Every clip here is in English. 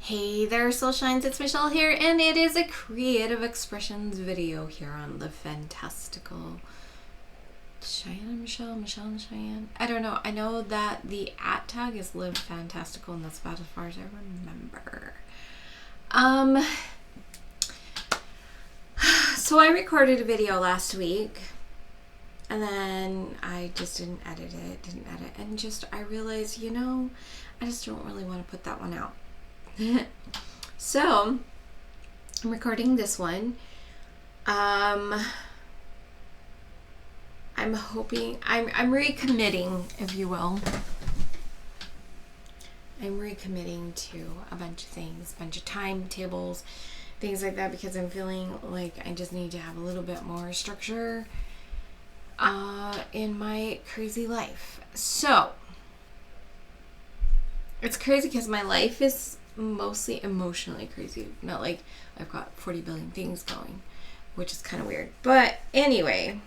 Hey there, Soul Shines, it's Michelle here, and it is a Creative Expressions video here on the fantastical Cheyenne and Michelle and Cheyenne. I don't know. I know that the @ tag is Live Fantastical, and that's about as far as I remember. So I recorded a video last week, and then I just didn't edit, and I realized, I just don't really want to put that one out. So I'm recording this one. I'm hoping I'm recommitting, if you will. I'm recommitting to a bunch of things, a bunch of timetables, things like that, because I'm feeling like I just need to have a little bit more structure in my crazy life. So it's crazy because my life is mostly emotionally crazy. Not like I've got 40 billion things going, which is kind of weird. But anyway,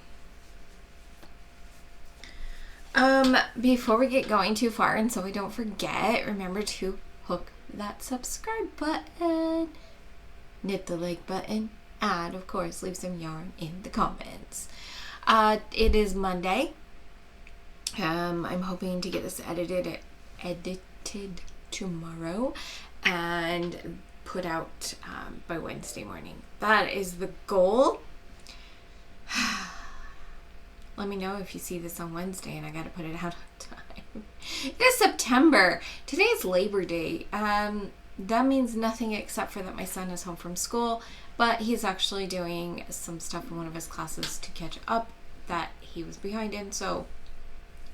before we get going too far, and so we don't forget, remember to hook that subscribe button, hit the like button, and of course leave some yarn in the comments. It is Monday. I'm hoping to get this edited tomorrow and put out by Wednesday morning. That is the goal. Let me know if you see this on Wednesday and I gotta put it out on time. It is September. Today is Labor Day. That means nothing except for that my son is home from school, but he's actually doing some stuff in one of his classes to catch up that he was behind in, so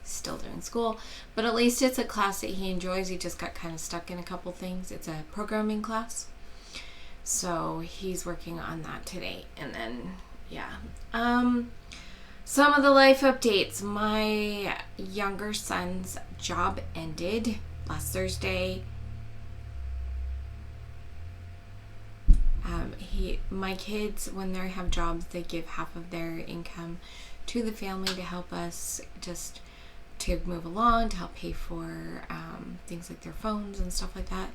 still doing school, but at least it's a class that he enjoys. He just got kind of stuck in a couple things. It's a programming class, so he's working on that today. And then some of the life updates. My younger son's job ended last Thursday. My kids, when they have jobs, they give half of their income to the family to help us just to move along, to help pay for things like their phones and stuff like that.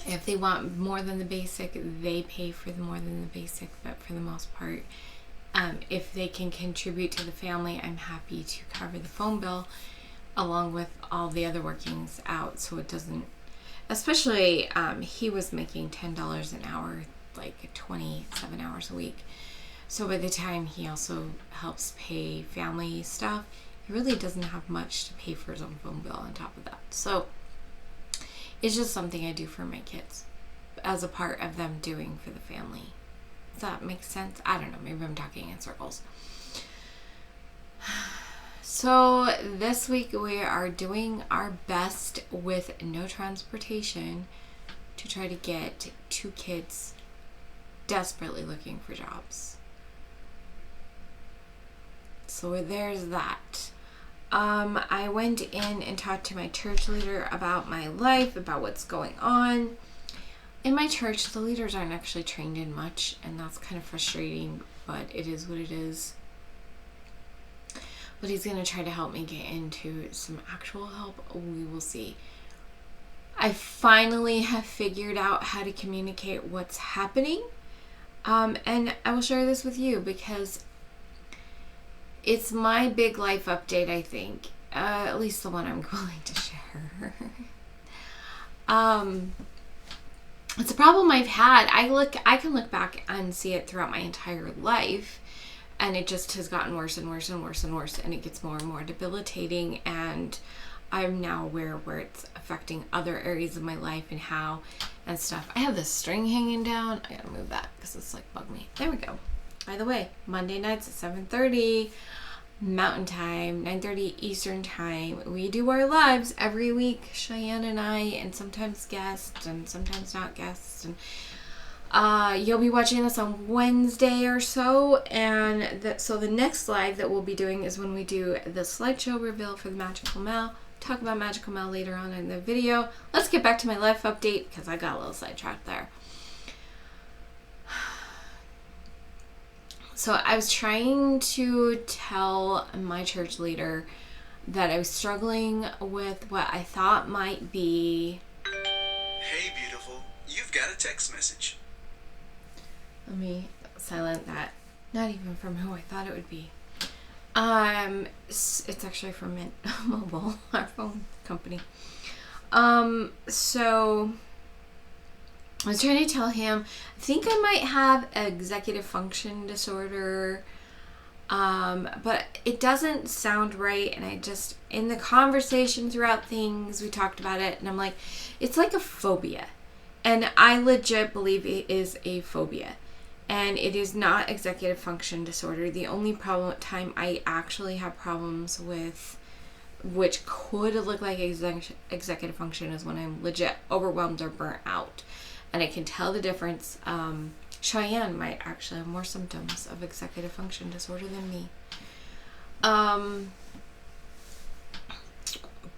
If they want more than the basic, they pay for the more than the basic, but for the most part, if they can contribute to the family, I'm happy to cover the phone bill along with all the other workings out, so it doesn't, especially he was making $10 an hour, like 27 hours a week. So by the time he also helps pay family stuff, he really doesn't have much to pay for his own phone bill on top of that. So it's just something I do for my kids as a part of them doing for the family. Does that make sense? I don't know. Maybe I'm talking in circles. So this week we are doing our best with no transportation to try to get 2 kids desperately looking for jobs. So there's that. I went in and talked to my church leader about my life, about what's going on. In my church, the leaders aren't actually trained in much, and that's kind of frustrating, but it is what it is. But he's going to try to help me get into some actual help. We will see. I finally have figured out how to communicate what's happening, and I will share this with you because it's my big life update, I think. At least the one I'm willing to share. It's a problem I've had. I can look back and see it throughout my entire life, and it just has gotten worse and worse and worse and worse, and it gets more and more debilitating, and I'm now aware where it's affecting other areas of my life and how and stuff. I have this string hanging down. I gotta move that because it's like bug me. There we go. By the way, Monday nights at 7:30 Mountain Time, 9:30 Eastern Time. We do our lives every week, Cheyenne and I, and sometimes guests and sometimes not guests. And you'll be watching this on Wednesday or so. And so the next live that we'll be doing is when we do the slideshow reveal for the magicalMAL. Talk about magicalMAL later on in the video. Let's get back to my life update because I got a little sidetracked there. So I was trying to tell my church leader that I was struggling with what I thought might be text message. Let me silent that. Not even from who I thought it would be. It's actually from Mint Mobile, our phone company. So I was trying to tell him, I think I might have executive function disorder, but it doesn't sound right. And I just, in the conversation throughout things, we talked about it, and I'm like, it's like a phobia. And I legit believe it is a phobia. And it is not executive function disorder. The only time I actually have problems with, which could look like executive function, is when I'm legit overwhelmed or burnt out. And I can tell the difference. Cheyenne might actually have more symptoms of executive function disorder than me.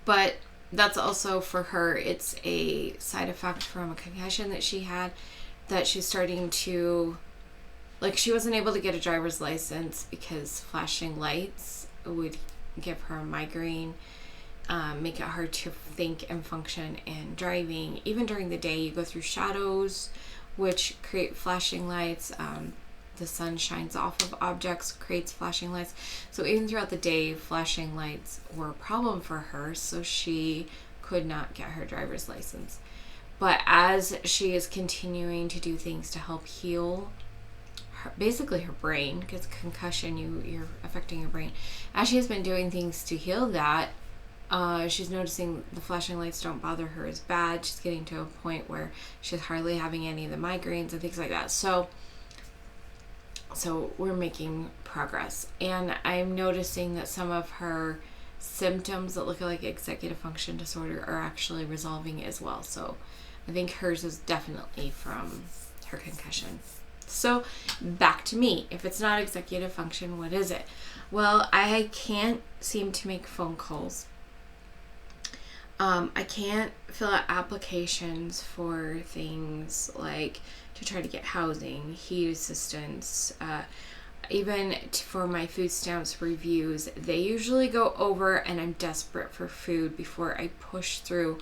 But that's also for her. It's a side effect from a concussion that she had, that she's starting to, like, she wasn't able to get a driver's license because flashing lights would give her a migraine, make it hard to think and function in driving. Even during the day, you go through shadows, which create flashing lights. The sun shines off of objects, creates flashing lights. So even throughout the day, flashing lights were a problem for her, so she could not get her driver's license. But as she is continuing to do things to help heal basically her brain, because concussion, you're affecting your brain. As she has been doing things to heal that, she's noticing the flashing lights don't bother her as bad. She's getting to a point where she's hardly having any of the migraines and things like that. So we're making progress, and I'm noticing that some of her symptoms that look like executive function disorder are actually resolving as well. So I think hers is definitely from her concussion. So back to me. If it's not executive function, what is it? Well, I can't seem to make phone calls. I can't fill out applications for things like to try to get housing, heat assistance, even for my food stamps reviews. They usually go over, and I'm desperate for food before I push through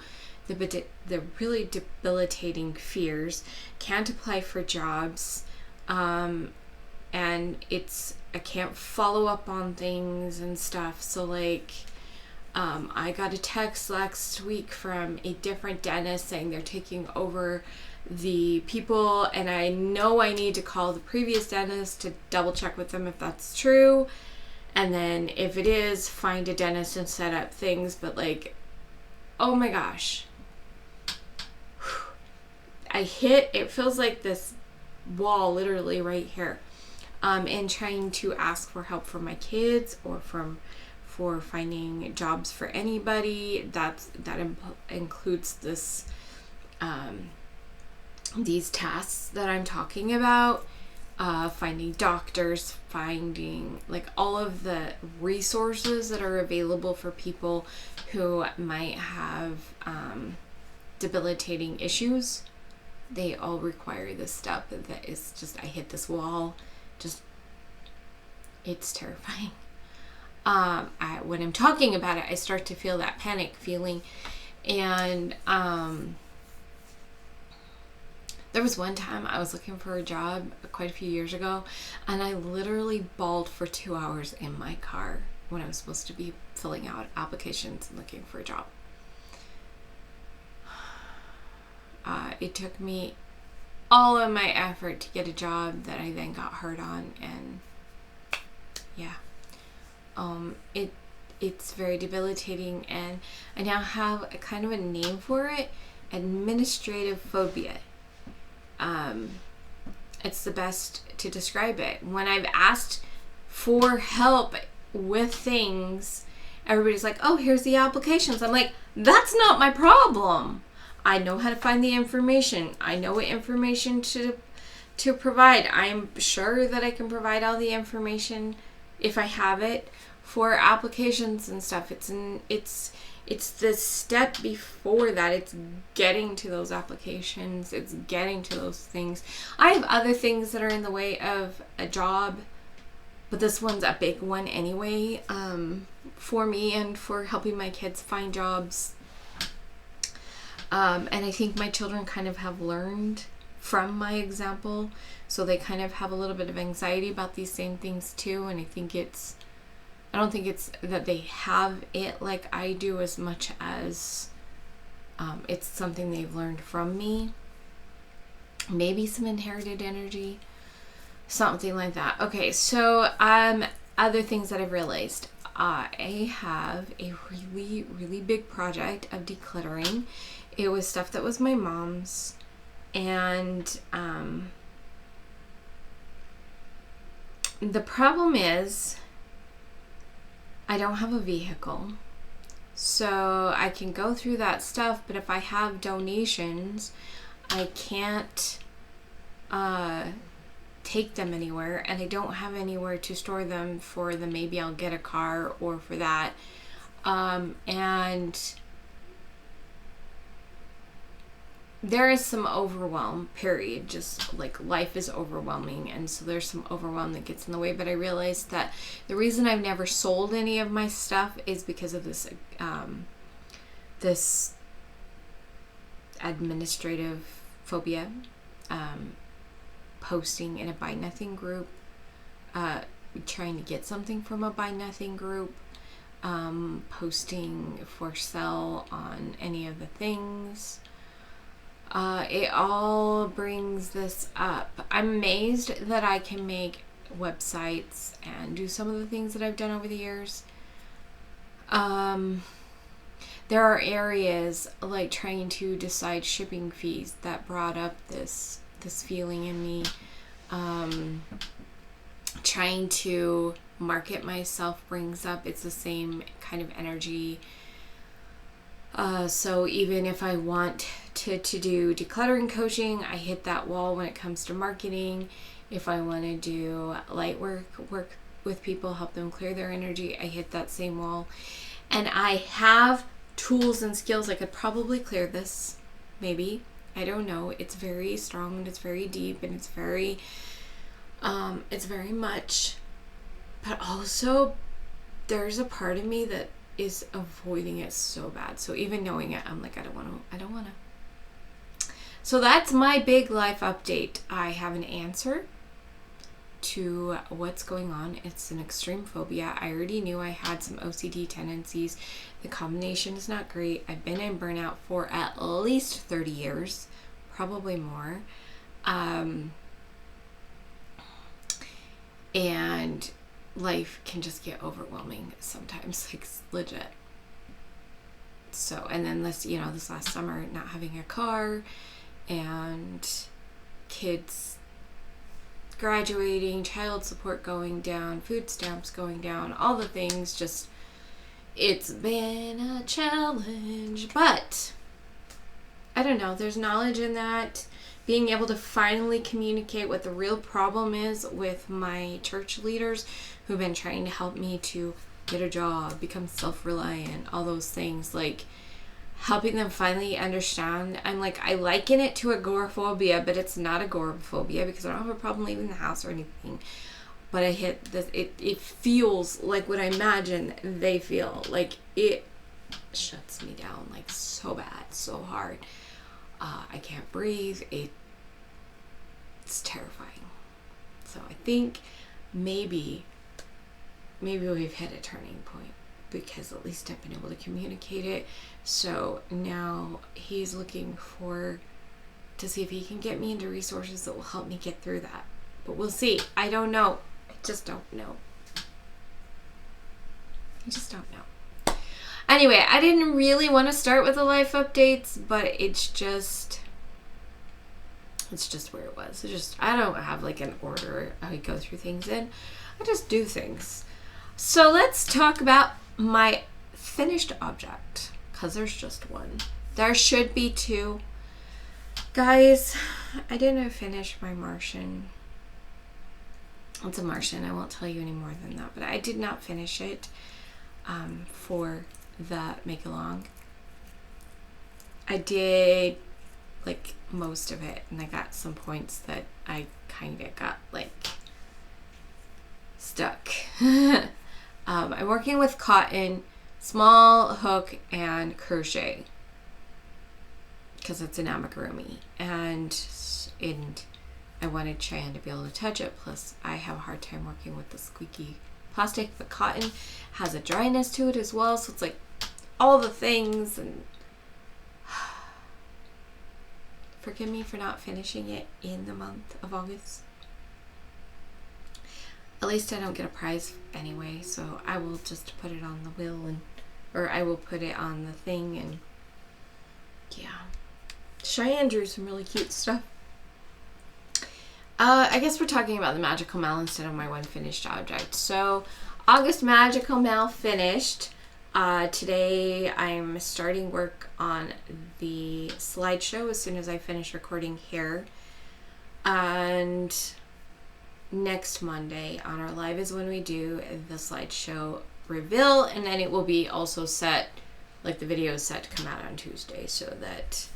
the really debilitating fears. Can't apply for jobs. And I can't follow up on things and stuff. So like, I got a text last week from a different dentist saying they're taking over the people, and I know I need to call the previous dentist to double check with them if that's true. And then if it is, find a dentist and set up things. But like, oh my gosh. It feels like this wall literally right here, and trying to ask for help for my kids or for finding jobs for anybody. That includes this these tasks that I'm talking about, finding doctors, finding like all of the resources that are available for people who might have debilitating issues. They all require this stuff that is just, I hit this wall. Just, it's terrifying. When I'm talking about it, I start to feel that panic feeling. And there was one time I was looking for a job quite a few years ago, and I literally bawled for 2 hours in my car when I was supposed to be filling out applications and looking for a job. It took me all of my effort to get a job that I then got hurt on, and yeah, it's very debilitating, and I now have a kind of a name for it: administrative phobia. It's the best to describe it. When I've asked for help with things, everybody's like, "Oh, here's the applications." I'm like, that's not my problem. I know how to find the information. I know what information to provide. I'm sure that I can provide all the information if I have it for applications and stuff. It's the step before that. It's getting to those applications. It's getting to those things. I have other things that are in the way of a job, but this one's a big one anyway, for me and for helping my kids find jobs. And I think my children kind of have learned from my example. So they kind of have a little bit of anxiety about these same things too. And I don't think it's that they have it like I do as much as it's something they've learned from me. Maybe some inherited energy, something like that. Okay, so other things that I've realized. I have a really, really big project of decluttering. It was stuff that was my mom's, and the problem is I don't have a vehicle. So I can go through that stuff, but if I have donations, I can't take them anywhere, and I don't have anywhere to store them for the maybe I'll get a car or for that. And there is some overwhelm, period. Just like life is overwhelming, and so there's some overwhelm that gets in the way. But I realized that the reason I've never sold any of my stuff is because of this this administrative phobia. Posting in a buy nothing group, trying to get something from a buy nothing group, posting for sale on any of the things. It all brings this up. I'm amazed that I can make websites and do some of the things that I've done over the years. There are areas like trying to decide shipping fees that brought up this feeling in me. Trying to market myself brings up, it's the same kind of energy. So even if I want to do decluttering coaching, I hit that wall when it comes to marketing. If I want to do light work with people, help them clear their energy, I hit that same wall. And I have tools and skills. I could probably clear this, maybe. I don't know. It's very strong and it's very deep and it's very much. But also, there's a part of me that is avoiding it so bad. So even knowing it, I'm like, I don't want to. So that's my big life update. I have an answer to what's going on. It's an extreme phobia. I already knew I had some OCD tendencies. The combination is not great. I've been in burnout for at least 30 years, probably more. And life can just get overwhelming sometimes, like legit. So, and then this last summer, not having a car and kids graduating, child support going down, food stamps going down, all the things, just, it's been a challenge. But I don't know, there's knowledge in that. Being able to finally communicate what the real problem is with my church leaders who've been trying to help me to get a job, become self-reliant, all those things, like helping them finally understand. I'm like, I liken it to agoraphobia, but it's not agoraphobia because I don't have a problem leaving the house or anything. But I hit this, it feels like what I imagine they feel. Like it shuts me down like so bad, so hard. I can't breathe. It's terrifying. So I think maybe we've hit a turning point because at least I've been able to communicate it. So now he's looking to see if he can get me into resources that will help me get through that. But we'll see. I don't know. I just don't know. Anyway, I didn't really want to start with the life updates, but it's just where it was. I don't have like an order I go through things in. I just do things. So let's talk about my finished object, because there's just one. There should be two. Guys, I didn't finish my Martian. It's a Martian. I won't tell you any more than that, but I did not finish it for the make along. I did like most of it, and I got some points that I kind of got like stuck. I'm working with cotton, small hook, and crochet. because it's an amigurumi, and I wanted Cheyenne to be able to touch it. Plus, I have a hard time working with the squeaky plastic. The cotton has a dryness to it as well, so it's like all the things. And forgive me for not finishing it in the month of August. At least I don't get a prize anyway, so I will just put it on the wheel, or I will put it on the thing, and yeah. Cheyenne drew some really cute stuff. I guess we're talking about the magicalMAL instead of my one finished object. So August magicalMAL finished. Today I'm starting work on the slideshow as soon as I finish recording here. And next Monday on our live is when we do the slideshow reveal, and then it will be also set, like the video is set to come out on Tuesday, so that,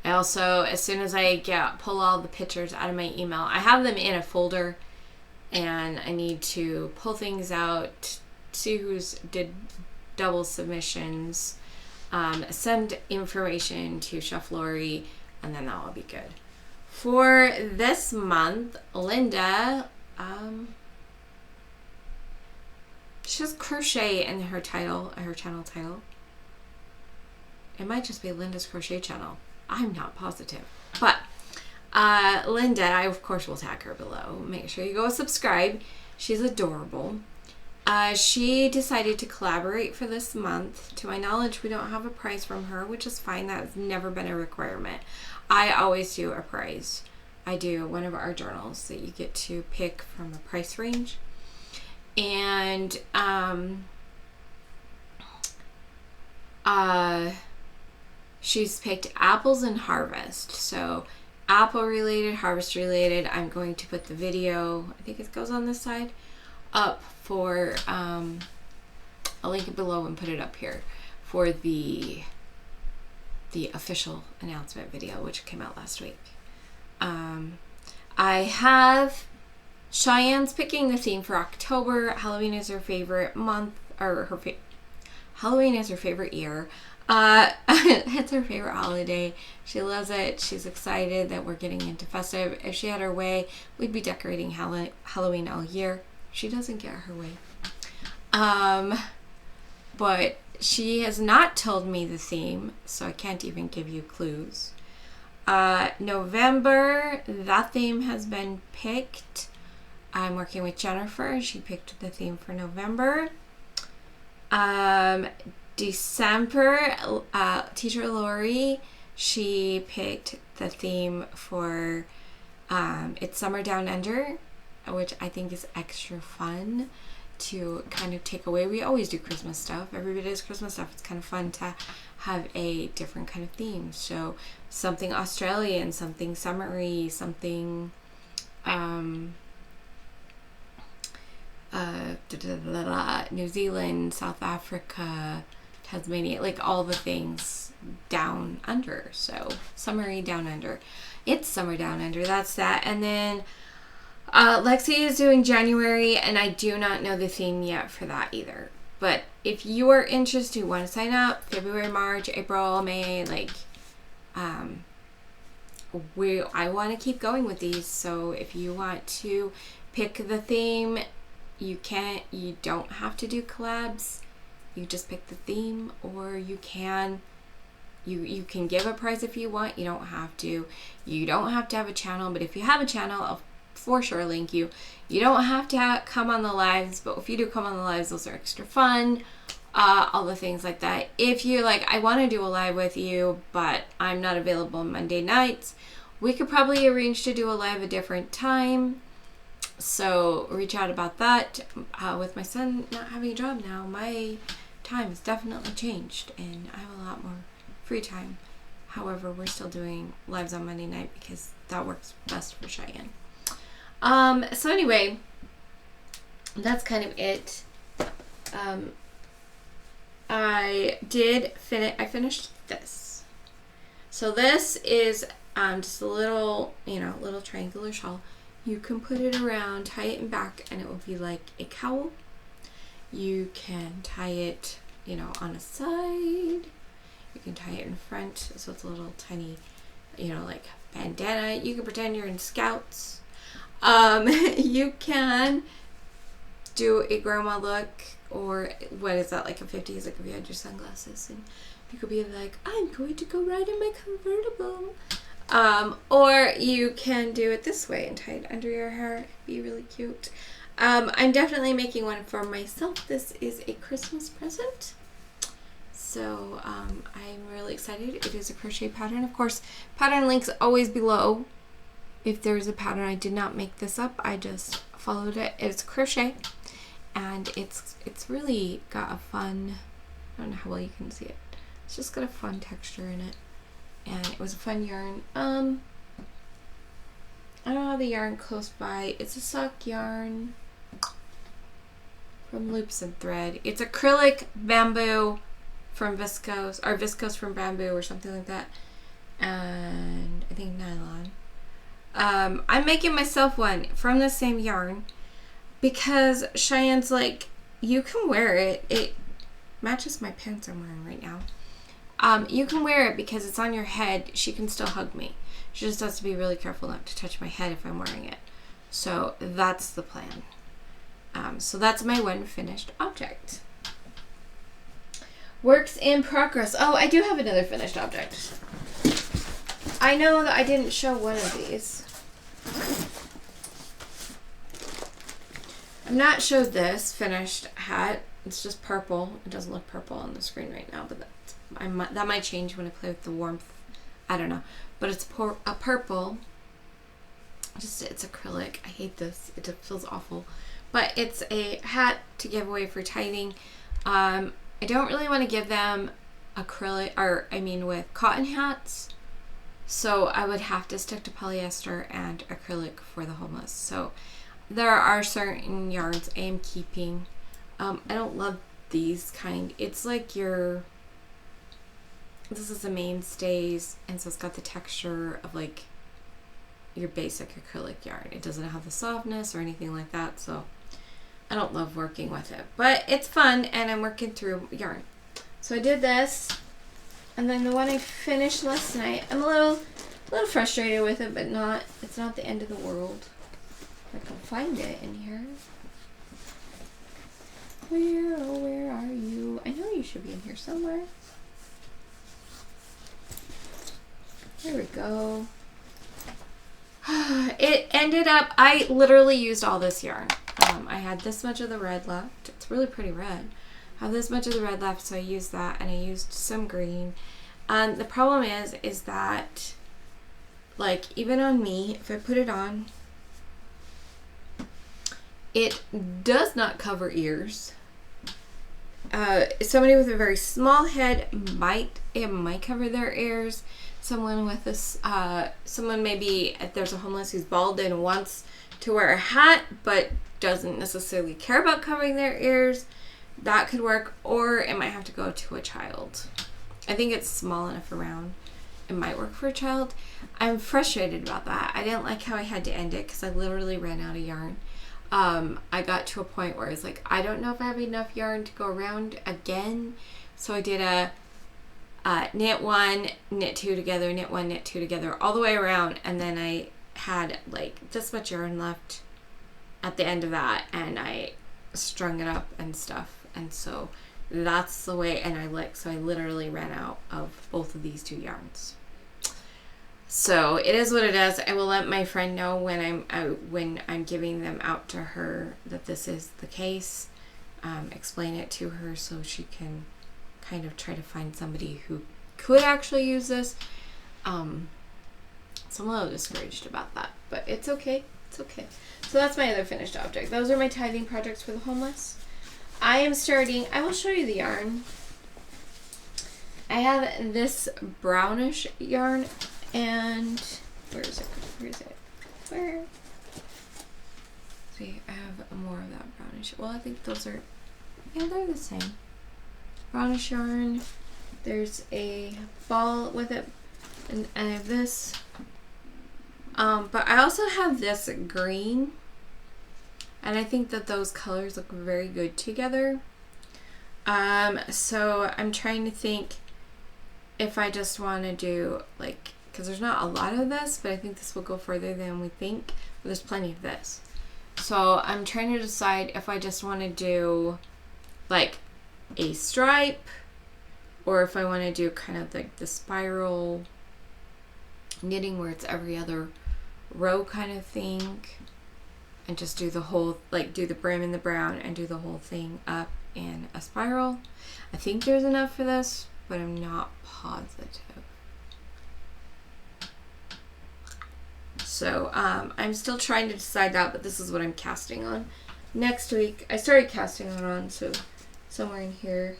I also, as soon as I pull all the pictures out of my email, I have them in a folder, and I need to pull things out, see who's did double submissions, send information to Chef Lori, and then that will be good. For this month, Linda, she has crochet in her channel title. It might just be Linda's crochet channel. I'm not positive. But Linda, I of course will tag her below. Make sure you go subscribe. She's adorable. She decided to collaborate for this month. To my knowledge, we don't have a prize from her, which is fine. That's never been a requirement. I always do a prize. I do one of our journals that you get to pick from a price range. And she's picked apples and harvest. So apple related, harvest related. I'm going to put the video, I think it goes on this side, up for, I'll link it below and put it up here for the official announcement video, which came out last week. I have Cheyenne's picking the theme for October. Halloween is her favorite month, or Halloween is her favorite year. It's her favorite holiday. She loves it. She's excited that we're getting into festive. If she had her way, we'd be decorating Halloween all year. She doesn't get her way. But she has not told me the theme, so I can't even give you clues. November, that theme has been picked. I'm working with Jennifer. She picked the theme for November. December, Teacher Lori, she picked the theme for It's Summer Down Under, which I think is extra fun to kind of take away. We always do Christmas stuff. Everybody does Christmas stuff. It's kind of fun to have a different kind of theme. So something Australian, something summery, something New Zealand, South Africa, Tasmania, like all the things down under. So summery down under. It's summer down under. That's that. And then Lexi is doing January, and I do not know the theme yet for that either. But if you are interested, want to sign up, February, March, April, May, like, I want to keep going with these. So if you want to pick the theme, you don't have to do collabs. You just pick the theme, or you can give a prize if you want. You don't have to. You don't have to have a channel, but if you have a channel, I'll for sure link you. You don't have to come on the lives, but if you do come on the lives, those are extra fun. All the things like that. If you're like, I want to do a live with you, but I'm not available Monday nights, we could probably arrange to do a live a different time. So reach out about that. With my son not having a job now, my time has definitely changed, and I have a lot more free time. However, we're still doing lives on Monday night because that works best for Cheyenne. So anyway, that's kind of it. I finished this. So this is just a little, little triangular shawl. You can put it around, tie it in back, and it will be like a cowl. You can tie it, on a side. You can tie it in front, so it's a little tiny, you know, like bandana. You can pretend you're in Scouts. You can do a grandma look, or what is that, like a 50s, like if you had your sunglasses and you could be like, I'm going to go ride in my convertible. Or you can do it this way and tie it under your hair. It'd be really cute. I'm definitely making one for myself. This is a Christmas present. So I'm really excited. It is a crochet pattern. Of course, pattern links always below. If there's a pattern, I did not make this up. I just followed it. It's crochet. And it's really got a fun, I don't know how well you can see it. It's just got a fun texture in it. And it was a fun yarn. I don't have the yarn close by. It's a sock yarn from Loops and Thread. It's acrylic bamboo from Viscose, or Viscose from bamboo, or something like that. And I think nylon. I'm making myself one from the same yarn because Cheyenne's like, you can wear it. It matches my pants I'm wearing right now. You can wear it because it's on your head. She can still hug me. She just has to be really careful not to touch my head if I'm wearing it. So that's the plan. So that's my one finished object. Works in progress. Oh, I do have another finished object. I know that I didn't show one of these. I've not showed this finished hat. It's just purple. It doesn't look purple on the screen right now, but that might change when I play with the warmth. I don't know. But it's a purple. It's acrylic. I hate this. It feels awful. But it's a hat to give away for tithing. I don't really want to give them acrylic, with cotton hats. So I would have to stick to polyester and acrylic for the homeless. So there are certain yarns I am keeping. I don't love these kind. It's like this is the mainstays, and so it's got the texture of like your basic acrylic yarn. It doesn't have the softness or anything like that, so I don't love working with it. But it's fun, and I'm working through yarn. So I did this, and then the one I finished last night, I'm a little frustrated with it, but it's not the end of the world. I can find it in here. Where are you? I know you should be in here somewhere. There we go. It ended up, I literally used all this yarn. I had this much of the red left. It's really pretty red. I have this much of the red left, so I used that, and I used some green. The problem is that, like, even on me, if I put it on, it does not cover ears. Somebody with a very small head might cover their ears. Someone with this, someone maybe, if there's a homeless who's bald and wants to wear a hat but doesn't necessarily care about covering their ears, that could work. Or it might have to go to a child. I think it's small enough around. It might work for a child. I'm frustrated about that. I didn't like how I had to end it because I literally ran out of yarn. I got to a point where I was like, I don't know if I have enough yarn to go around again. So I did a knit one, knit two together, knit one, knit two together, all the way around. And then I had like this much yarn left at the end of that, and I strung it up and stuff. And so that's the way, so I literally ran out of both of these two yarns. So it is what it is. I will let my friend know when I'm giving them out to her that this is the case. Explain it to her so she can kind of try to find somebody who could actually use this. So I'm a little discouraged about that, but it's okay. It's okay. So that's my other finished object. Those are my tithing projects for the homeless. I will show you the yarn. I have this brownish yarn, and where is it? See, I have more of that brownish. Well, I think those are, yeah, they're the same. Brownish yarn. There's a ball with it, and I have this. But I also have this green, and I think that those colors look very good together. So I'm trying to think if I just want to do like, because there's not a lot of this, but I think this will go further than we think. But there's plenty of this. So I'm trying to decide if I just want to do like a stripe, or if I want to do kind of like the spiral knitting where it's every other row kind of thing, and just do the whole, like do the brim in the brown and do the whole thing up in a spiral. I think there's enough for this, but I'm not positive. So I'm still trying to decide that, but this is what I'm casting on. Next week, I started casting on, so somewhere in here.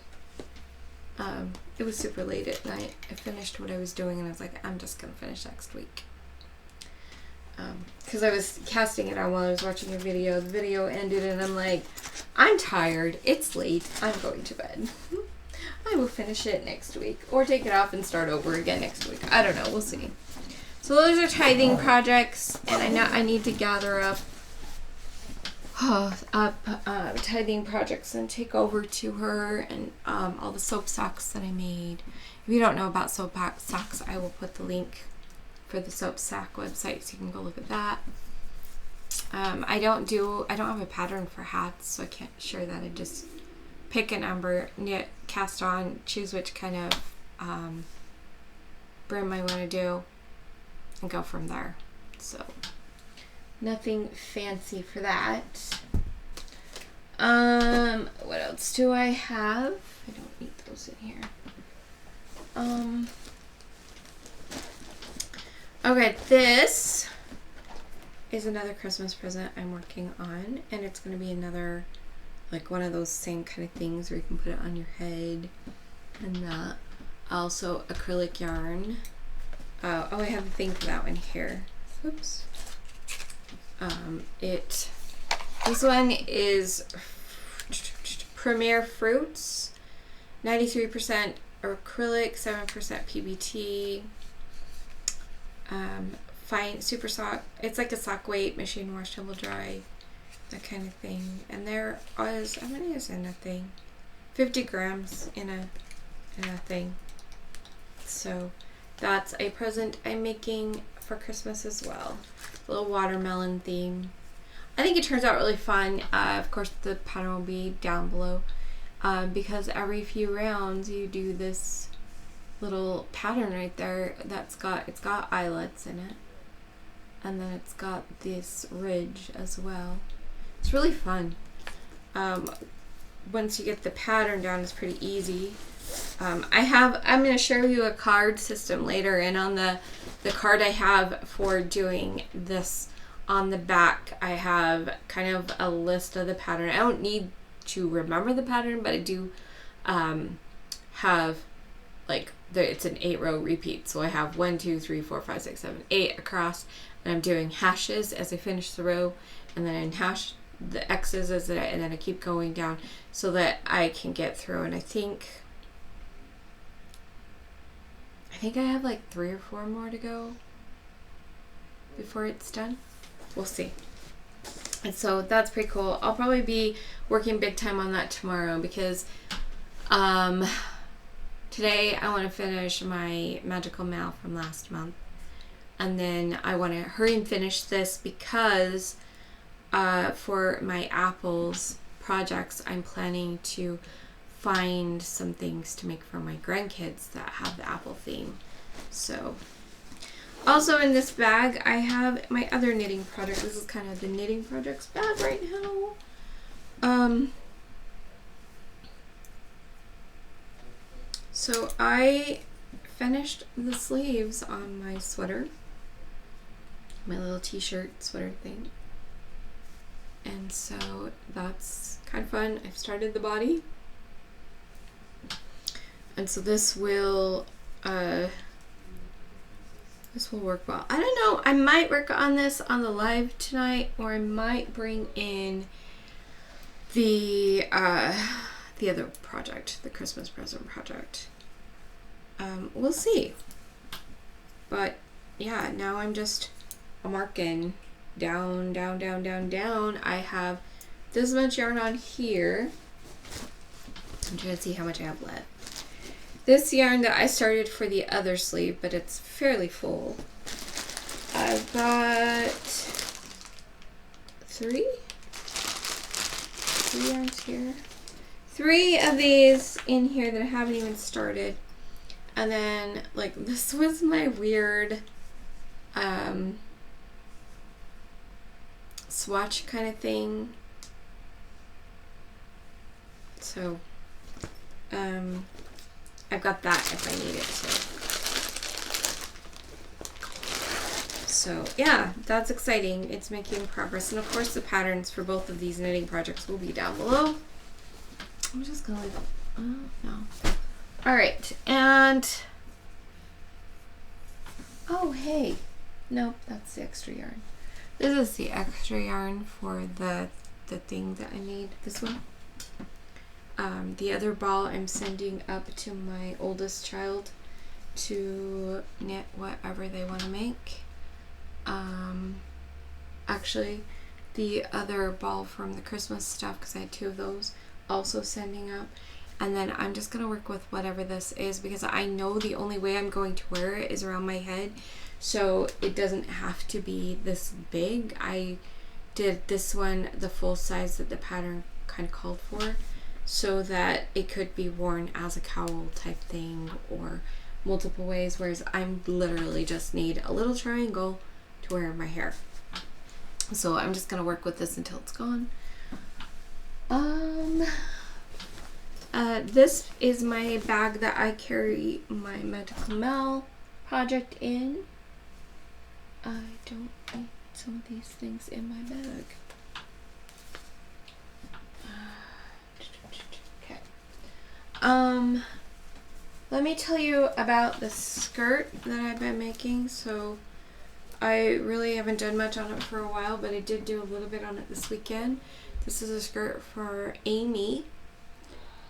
It was super late at night. I finished what I was doing and I was like, I'm just going to finish next week. Because I was casting it on while I was watching a video. The video ended and I'm like, I'm tired. It's late. I'm going to bed. I will finish it next week. Or take it off and start over again next week. I don't know. We'll see. So those are tithing projects. And I know I need to gather up tithing projects and take over to her, and all the soap socks that I made. If you don't know about soap socks, I will put the link for the soap sack website so you can go look at that. I don't have a pattern for hats, so I can't share that. I just pick a number, knit, cast on, choose which kind of brim I want to do, and go from there. So nothing fancy for that. What else do I have? I don't need those in here. Okay, this is another Christmas present I'm working on, and it's going to be another, like one of those same kind of things where you can put it on your head and that. Also acrylic yarn. Oh, I have a thing for that one here. Oops. This one is Premier Fruits, 93% acrylic, 7% PBT. Fine super sock. It's like a sock weight, machine wash, tumble dry, that kind of thing. And there is, how many is in a thing? 50 grams in a thing. So that's a present I'm making for Christmas as well. A little watermelon theme. I think it turns out really fun. Of course, the pattern will be down below, because every few rounds you do this little pattern right there. It's got eyelets in it, and then it's got this ridge as well. It's really fun. Once you get the pattern down, it's pretty easy. I'm going to show you a card system later, and on the card I have for doing this, on the back I have kind of a list of the pattern. I don't need to remember the pattern, but I do have, like, it's an 8-row repeat, so I have 1, 2, 3, 4, 5, 6, 7, 8 across, and I'm doing hashes as I finish the row, and then I hash the X's and then I keep going down so that I can get through. And I think I have like 3 or 4 more to go before it's done. We'll see. And so that's pretty cool. I'll probably be working big time on that tomorrow, because today I want to finish my magicalMAL from last month, and then I want to hurry and finish this, because for my apples projects I'm planning to find some things to make for my grandkids that have the apple theme. So also in this bag I have my other knitting project. This is kind of the knitting projects bag right now. So I finished the sleeves on my sweater, my little t-shirt sweater thing, and so that's kind of fun. I've started the body, and so this will work well. I don't know, I might work on this on the live tonight, or I might bring in the other project, the Christmas present project. We'll see. But yeah, now I'm marking down. I have this much yarn on here. I'm trying to see how much I have left. this yarn that I started for the other sleeve, but it's fairly full. I've got three yarns here. 3 of these in here that I haven't even started. And then, like, this was my weird swatch kind of thing. So, I've got that if I need it to. So, yeah, that's exciting. It's making progress. And, of course, the patterns for both of these knitting projects will be down below. I'm just going to leave it. Oh, no. All right. And, oh, hey. Nope, that's the extra yarn. This is the extra yarn for the thing that I made. This one. The other ball I'm sending up to my oldest child to knit whatever they want to make. Actually, the other ball from the Christmas stuff, because I had 2 of those, also sending up. And then I'm just going to work with whatever this is, because I know the only way I'm going to wear it is around my head. So it doesn't have to be this big. I did this one the full size that the pattern kind of called for, so that it could be worn as a cowl type thing or multiple ways, whereas I'm literally just need a little triangle to wear in my hair. So I'm just going to work with this until it's gone. This is my bag that I carry my magicalMAL project in. I don't need some of these things in my bag. Okay. Let me tell you about the skirt that I've been making. So I really haven't done much on it for a while, but I did do a little bit on it this weekend. This is a skirt for Amy.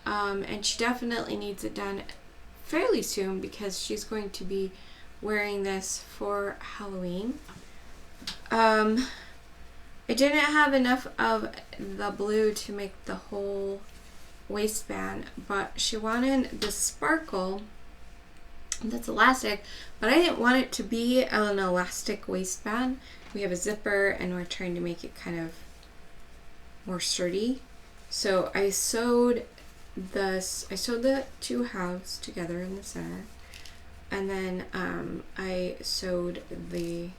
And she definitely needs it done fairly soon because she's going to be wearing this for Halloween. I didn't have enough of the blue to make the whole waistband, but she wanted the sparkle that's elastic, but I didn't want it to be an elastic waistband. We have a zipper and we're trying to make it kind of more sturdy. So I sewed the 2 halves together in the center, and then I sewed the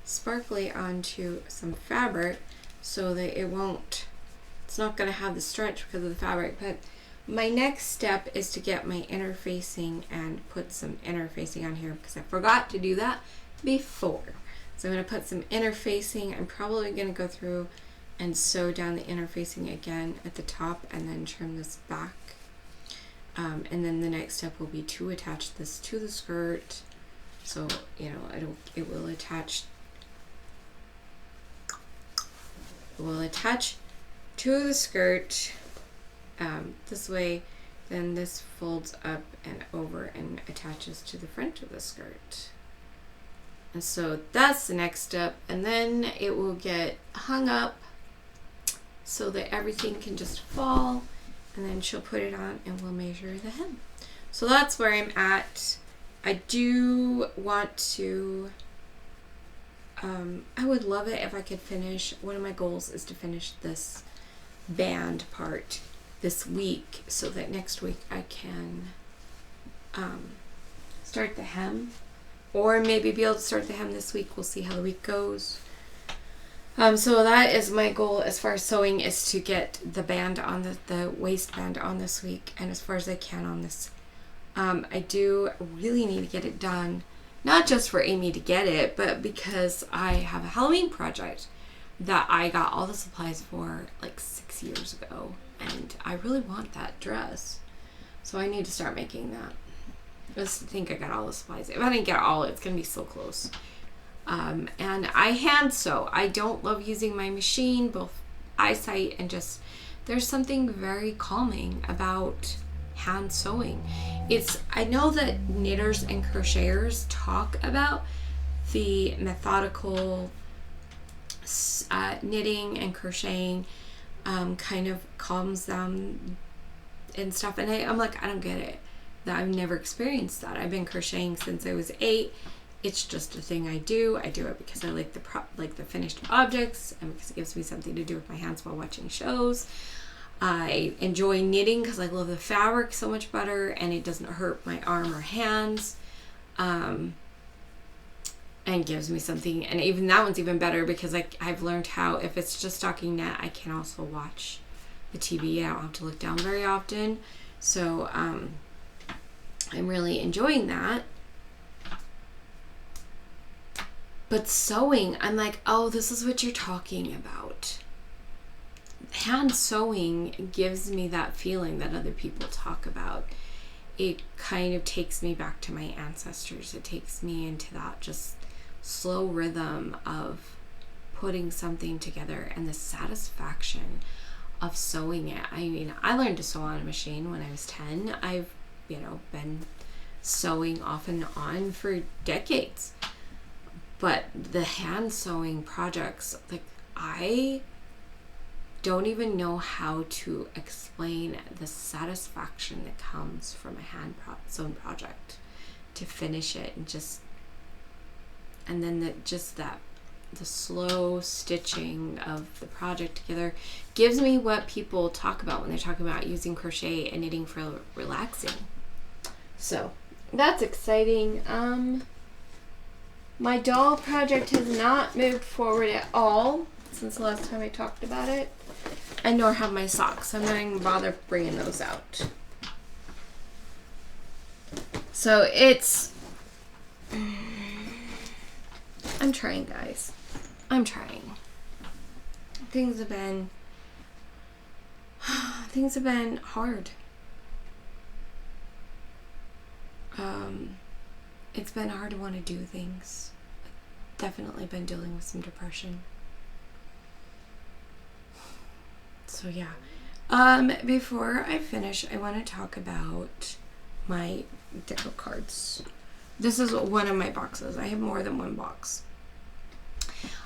sparkly onto some fabric so that it's not going to have the stretch because of the fabric. But my next step is to get my interfacing and put some interfacing on here because I forgot to do that before. So I'm going to put some interfacing. I'm probably going to go through and sew down the interfacing again at the top and then trim this back. And then the next step will be to attach this to the skirt. So, you know, it will attach to the skirt this way. Then this folds up and over and attaches to the front of the skirt. And so that's the next step. And then it will get hung up so that everything can just fall, and then she'll put it on and we'll measure the hem. So that's where I'm at. I do want to, I would love it if I could finish, one of my goals is to finish this band part this week so that next week I can start the hem, or maybe be able to start the hem this week. We'll see how the week goes. So that is my goal as far as sewing, is to get the band on the waistband on this week, and as far as I can on this. I do really need to get it done, not just for Amy to get it, but because I have a Halloween project that I got all the supplies for like 6 years ago, and I really want that dress. So I need to start making that. I just think I got all the supplies. If I didn't get all, it's going to be so close. And I hand sew. I don't love using my machine, both eyesight and just, there's something very calming about hand sewing. I know that knitters and crocheters talk about the methodical knitting and crocheting kind of calms them and stuff. And I'm like, I don't get it. that I've never experienced that. I've been crocheting since I was 8. It's just a thing I do. I do it because I like the finished objects, and because it gives me something to do with my hands while watching shows. I enjoy knitting because I love the fabric so much better, and it doesn't hurt my arm or hands. And gives me something, and even that one's even better because I've learned how, if it's just stocking net, I can also watch the TV. I don't have to look down very often. So I'm really enjoying that. But sewing, I'm like, oh, this is what you're talking about. Hand sewing gives me that feeling that other people talk about. It kind of takes me back to my ancestors. It takes me into that just slow rhythm of putting something together and the satisfaction of sewing it. I mean, I learned to sew on a machine when I was 10. I've, been sewing off and on for decades. But the hand sewing projects, like, I don't even know how to explain the satisfaction that comes from a hand sewn project to finish it, and then the slow stitching of the project together gives me what people talk about when they're talking about using crochet and knitting for relaxing. So that's exciting. My doll project has not moved forward at all since the last time I talked about it, and nor have my socks. I'm not even bother bringing those out. So I'm trying, guys. I'm trying. Things have been hard. It's been hard to want to do things. Definitely been dealing with some depression. So yeah. Before I finish, I want to talk about my deck of cards. This is one of my boxes. I have more than one box.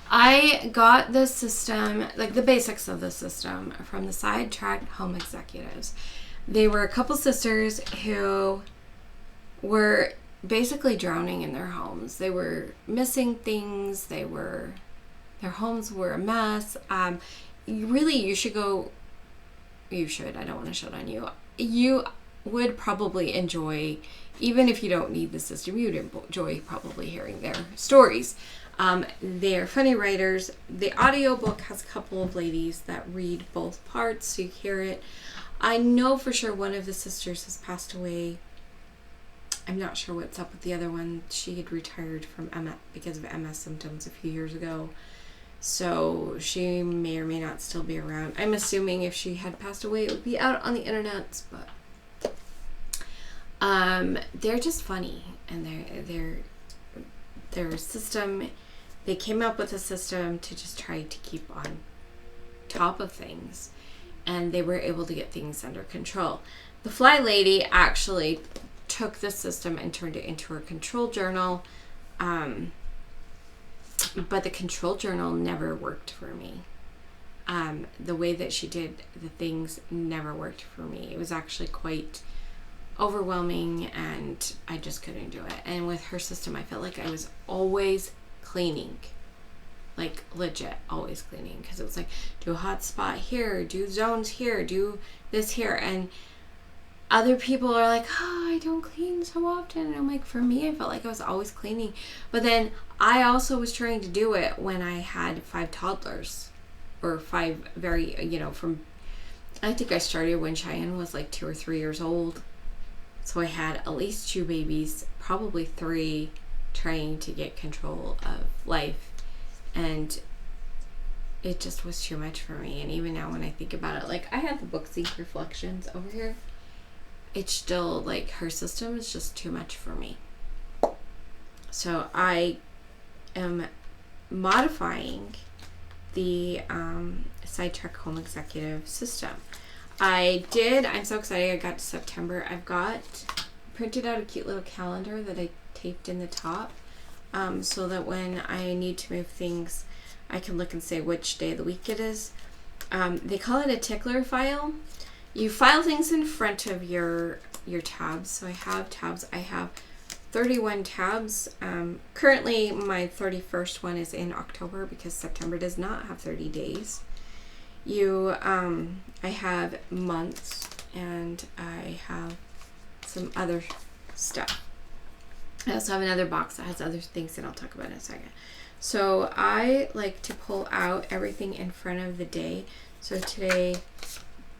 I got the system, like the basics of the system, from the S.H.E Home Executives. They were a couple sisters who were basically drowning in their homes. They were missing things. Their homes were a mess. You should go. You should. I don't want to shut on you. You would probably enjoy, even if you don't need the system, you'd enjoy probably hearing their stories. They're funny writers. The audiobook has a couple of ladies that read both parts, so you hear it. I know for sure one of the sisters has passed away. I'm not sure what's up with the other one. She had retired from MS because of MS symptoms a few years ago. So she may or may not still be around. I'm assuming if she had passed away, it would be out on the internet, but they're just funny, and their system, they came up with a system to just try to keep on top of things, and they were able to get things under control. The Fly Lady actually took the system and turned it into her control journal, but the control journal never worked for me. The way that she did the things never worked for me. It was actually quite overwhelming, and I just couldn't do it. And with her system, I felt like I was always cleaning, like legit always cleaning, because it was like, do a hot spot here, do zones here, do this here, and other people are like, oh, I don't clean so often. And I'm like, for me, I felt like I was always cleaning. But then I also was trying to do it when I had 5 toddlers, or 5 very, I think I started when Cheyenne was like 2 or 3 years old. So I had at least 2 babies, probably 3, trying to get control of life. And it just was too much for me. And even now when I think about it, like I have the Bookseek Reflections over here. It's still like her system is just too much for me. So I am modifying the S.H.E Home Executive system. I'm so excited. I got to September. I've printed out a cute little calendar that I taped in the top, so that when I need to move things, I can look and say which day of the week it is. They call it a tickler file. You file things in front of your your tabs. So I have tabs. I have 31 tabs. Currently, my 31st one is in October because September does not have 30 days. I have months, and I have some other stuff. I also have another box that has other things that I'll talk about in a second. So I like to pull out everything in front of the day. So today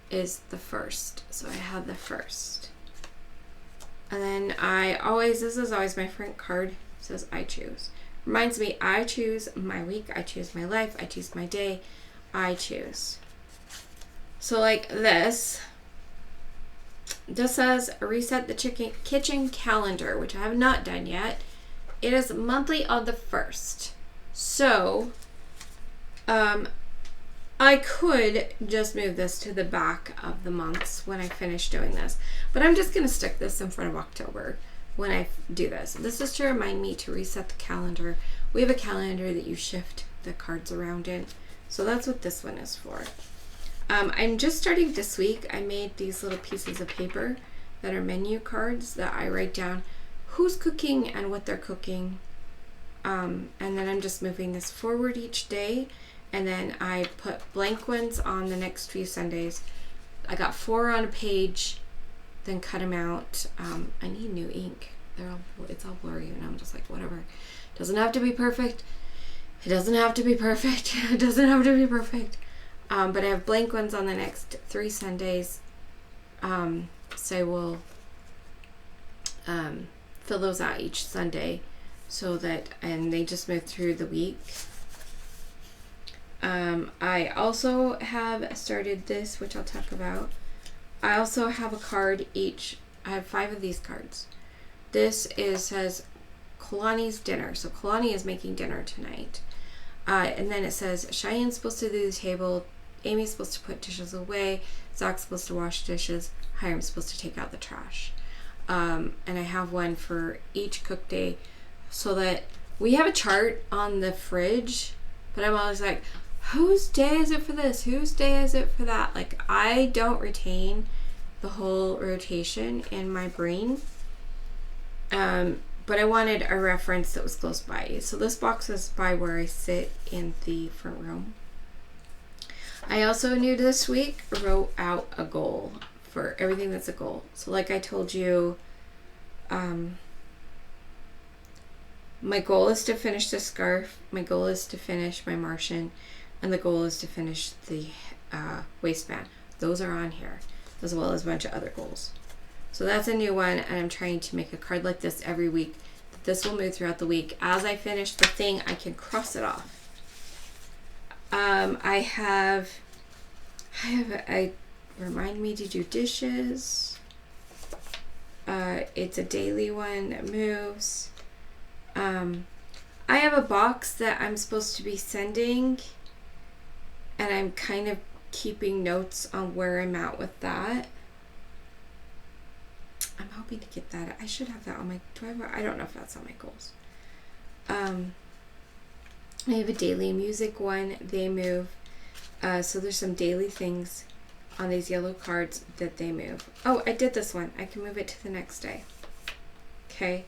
is the 1st. So I have the 1st. And then this is always my front card. It says I choose. Reminds me, I choose my week, I choose my life, I choose my day, I choose. So like this says reset the kitchen calendar, which I have not done yet. It is monthly on the 1st. So, I could just move this to the back of the months when I finish doing this, but I'm just going to stick this in front of October when I do this. This is to remind me to reset the calendar. We have a calendar that you shift the cards around in, so that's what this one is for. I'm just starting this week. I made these little pieces of paper that are menu cards that I write down who's cooking and what they're cooking. And then I'm just moving this forward each day. And then I put blank ones on the next few Sundays. I got 4 on a page, then cut them out. I need new ink. It's all blurry, and I'm just like, whatever. It doesn't have to be perfect. It doesn't have to be perfect. It doesn't have to be perfect. But I have blank ones on the next 3 Sundays. So I will fill those out each Sunday and they just move through the week. I also have started this, which I'll talk about. I also have a card each. I have 5 of these cards. This says Kalani's dinner. So Kalani is making dinner tonight. And then it says Cheyenne's supposed to do the table. Amy's supposed to put dishes away. Zach's supposed to wash dishes. Hiram's supposed to take out the trash. And I have one for each cook day, so that we have a chart on the fridge, but I'm always like, whose day is it for this? Whose day is it for that? Like, I don't retain the whole rotation in my brain. But I wanted a reference that was close by. So this box is by where I sit in the front room. I also new this week wrote out a goal for everything that's a goal. So like I told you, my goal is to finish the scarf, my goal is to finish my Martian, and the goal is to finish the waistband. Those are on here, as well as a bunch of other goals. So that's a new one, and I'm trying to make a card like this every week. This will move throughout the week. As I finish the thing, I can cross it off. I remind me to do dishes. It's a daily one that moves. I have a box that I'm supposed to be sending, and I'm kind of keeping notes on where I'm at with that. I'm hoping to get that. I should have that on my, I don't know if that's on my goals. I have a daily music one. They move. So there's some daily things on these yellow cards that they move. Oh, I did this one. I can move it to the next day. Okay.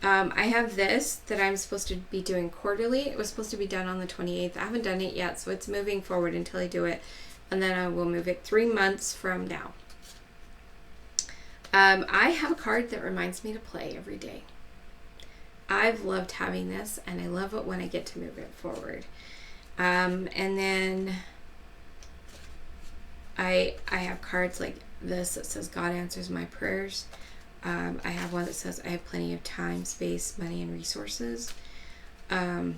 I have this that I'm supposed to be doing quarterly. It was supposed to be done on the 28th. I haven't done it yet, so it's moving forward until I do it. And then I will move it 3 months from now. I have a card that reminds me to play every day. I've loved having this, and I love it when I get to move it forward. And then I have cards like this that says God answers my prayers. I have one that says I have plenty of time, space, money, and resources. I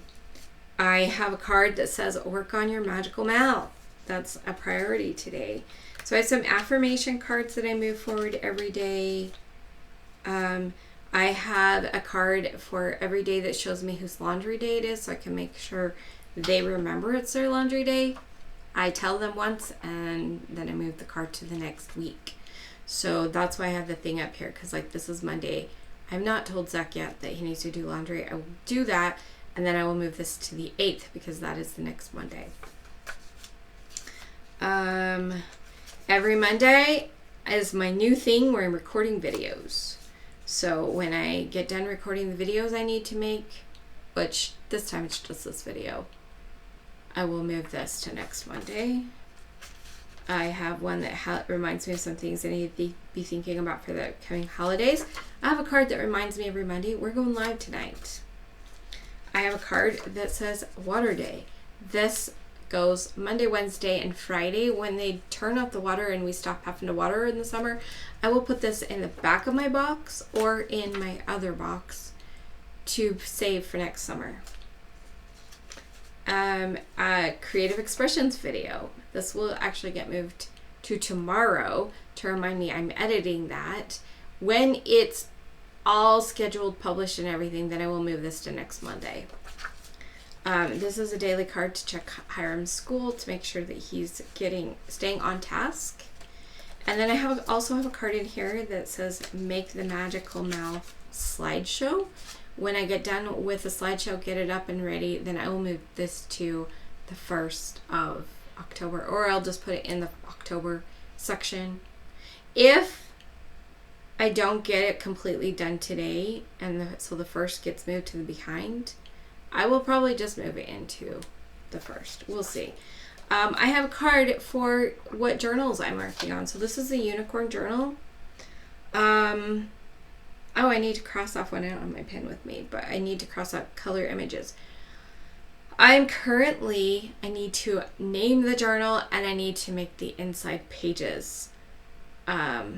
have a card that says work on your magical mal. That's a priority today. So I have some affirmation cards that I move forward every day. I have a card for every day that shows me whose laundry day it is, so I can make sure they remember it's their laundry day. I tell them once, and then I move the card to the next week. So that's why I have the thing up here, because like this is Monday. I've not told Zach yet that he needs to do laundry. I will do that, and then I will move this to the 8th because that is the next Monday. Every Monday, is my new thing where I'm recording videos. So when I get done recording the videos I need to make, which this time it's just this video, I will move this to next Monday. I have one that reminds me of some things I need to be thinking about for the coming holidays. I have a card that reminds me every Monday, we're going live tonight. I have a card that says Water Day. This goes Monday, Wednesday, and Friday. When they turn off the water and we stop having to water in the summer, I will put this in the back of my box or in my other box to save for next summer. A Creative Expressions video. This will actually get moved to tomorrow to remind me I'm editing that. When it's all scheduled, published, and everything, then I will move this to next Monday. This is a daily card to check Hiram's school to make sure that he's staying on task. And then I also have a card in here that says make the magicalMAL slideshow. When I get done with the slideshow, get it up and ready, then I will move this to the 1st of October, or I'll just put it in the October section. If I don't get it completely done today, and so the 1st gets moved to the behind, I will probably just move it into the 1st. We'll see. I have a card for what journals I'm working on. So this is a unicorn journal. Oh, I need to cross off one. I don't have my pen with me, but I need to cross out color images. I need to name the journal and I need to make the inside pages. As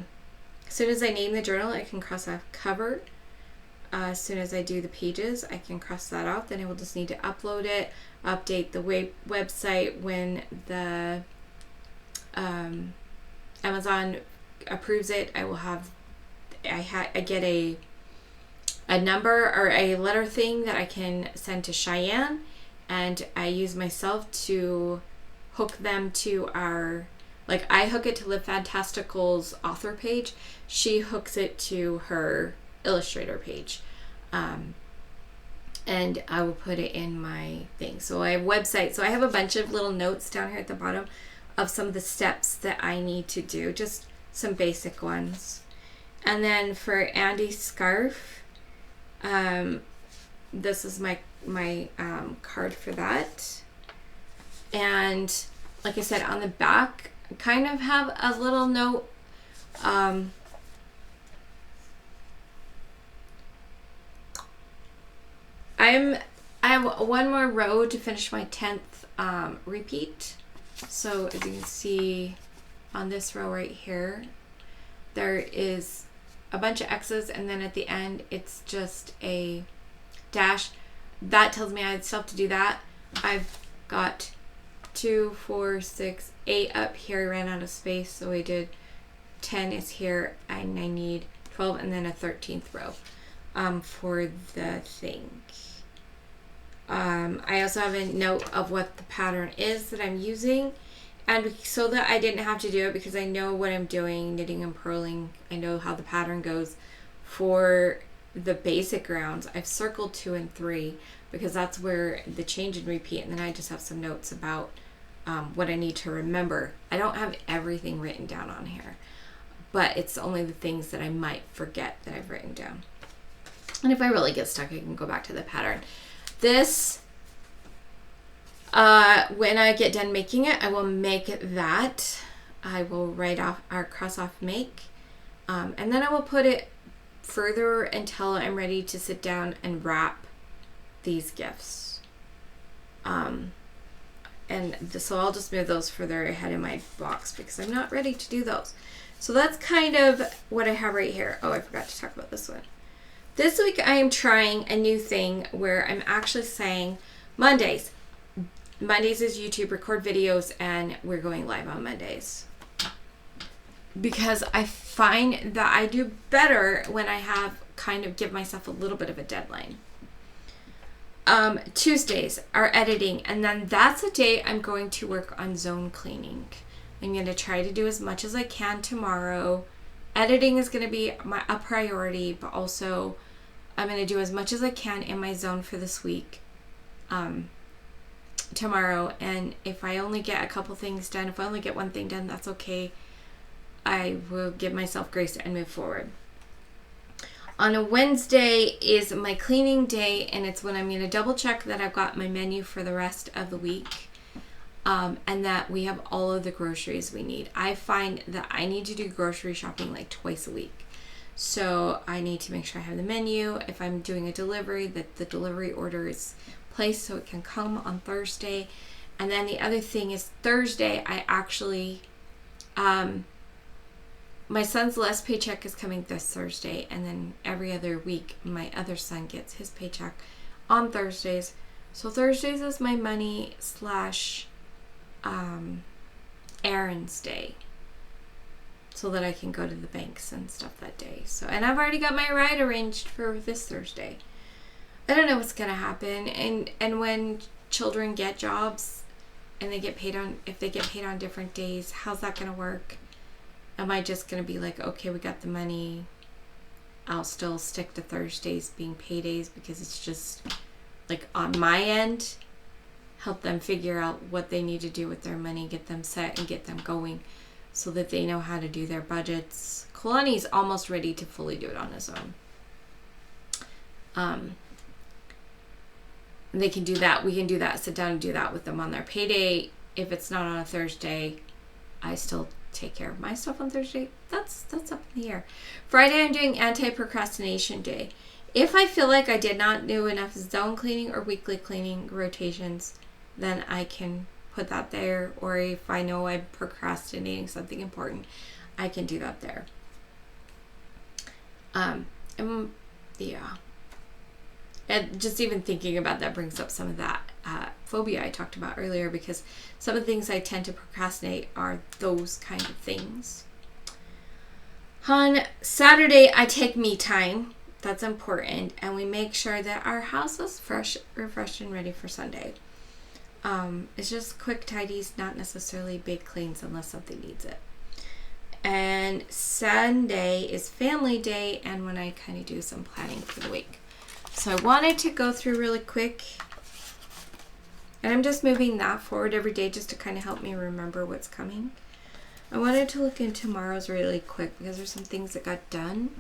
soon as I name the journal, I can cross off cover. As soon as I do the pages, I can cross that off. Then I will just need to upload it, update the website when the Amazon approves it. I get a number or a letter thing that I can send to Cheyenne, and I use myself to hook them to I hook it to Live Fantastical's author page. She hooks it to her Illustrator page. And I will put it in my thing. So I have website. So I have a bunch of little notes down here at the bottom of some of the steps that I need to do, just some basic ones. And then for Andy's scarf, this is my card for that. And like I said, on the back, I kind of have a little note. I have one more row to finish my 10th repeat. So as you can see on this row right here, there is a bunch of X's, and then at the end it's just a dash. That tells me I still have to do that. I've got 2, 4, 6, 8 up here. I ran out of space, so I did 10 is here, and I need 12 and then a 13th row for the thing. I also have a note of what the pattern is that I'm using, and so that I didn't have to do it because I know what I'm doing, knitting and purling. I know how the pattern goes. For the basic rounds, I've circled 2 and 3 because that's where the change and repeat, and then I just have some notes about what I need to remember. I don't have everything written down on here, but it's only the things that I might forget that I've written down. And if I really get stuck, I can go back to the pattern. This, when I get done making it, I will make that. I will write off or cross off make, and then I will put it further until I'm ready to sit down and wrap these gifts. So I'll just move those further ahead in my box because I'm not ready to do those. So that's kind of what I have right here. Oh, I forgot to talk about this one. This week I am trying a new thing where I'm actually saying Mondays. Mondays is YouTube, record videos, and we're going live on Mondays. Because I find that I do better when I have kind of give myself a little bit of a deadline. Tuesdays are editing, and then that's a day I'm going to work on zone cleaning. I'm going to try to do as much as I can tomorrow. Editing is going to be a priority, but also I'm going to do as much as I can in my zone for this week tomorrow. And if I only get a couple things done, if I only get one thing done, that's okay. I will give myself grace and move forward. On a Wednesday is my cleaning day, and it's when I'm going to double check that I've got my menu for the rest of the week, and that we have all of the groceries we need. I find that I need to do grocery shopping like twice a week. So I need to make sure I have the menu. If I'm doing a delivery, that the delivery order is placed so it can come on Thursday. And then the other thing is Thursday, I actually, my son's last paycheck is coming this Thursday. And then every other week, my other son gets his paycheck on Thursdays. So Thursdays is my money / errands day, so that I can go to the banks and stuff that day. So, and I've already got my ride arranged for this Thursday. I don't know what's gonna happen. And when children get jobs and they get paid on, if they get paid on different days, how's that gonna work? Am I just gonna be like, okay, we got the money, I'll still stick to Thursdays being paydays, because it's just like on my end, help them figure out what they need to do with their money, get them set and get them going so that they know how to do their budgets. Kalani's almost ready to fully do it on his own. They can do that. We can do that. Sit down and do that with them on their payday. If it's not on a Thursday, I still take care of my stuff on Thursday. That's up in the air. Friday, I'm doing anti-procrastination day. If I feel like I did not do enough zone cleaning or weekly cleaning rotations, then I can put that there. Or if I know I'm procrastinating something important, I can do that there. Yeah. And just even thinking about that brings up some of that phobia I talked about earlier, because some of the things I tend to procrastinate are those kind of things. On Saturday, I take me time. That's important. And we make sure that our house is fresh, refreshed, and ready for Sunday. It's just quick tidies, not necessarily big cleans unless something needs it. And Sunday is family day, and when I kind of do some planning for the week. So I wanted to go through really quick, and I'm just moving that forward every day just to kind of help me remember what's coming. I wanted to look into tomorrow's really quick because there's some things that got done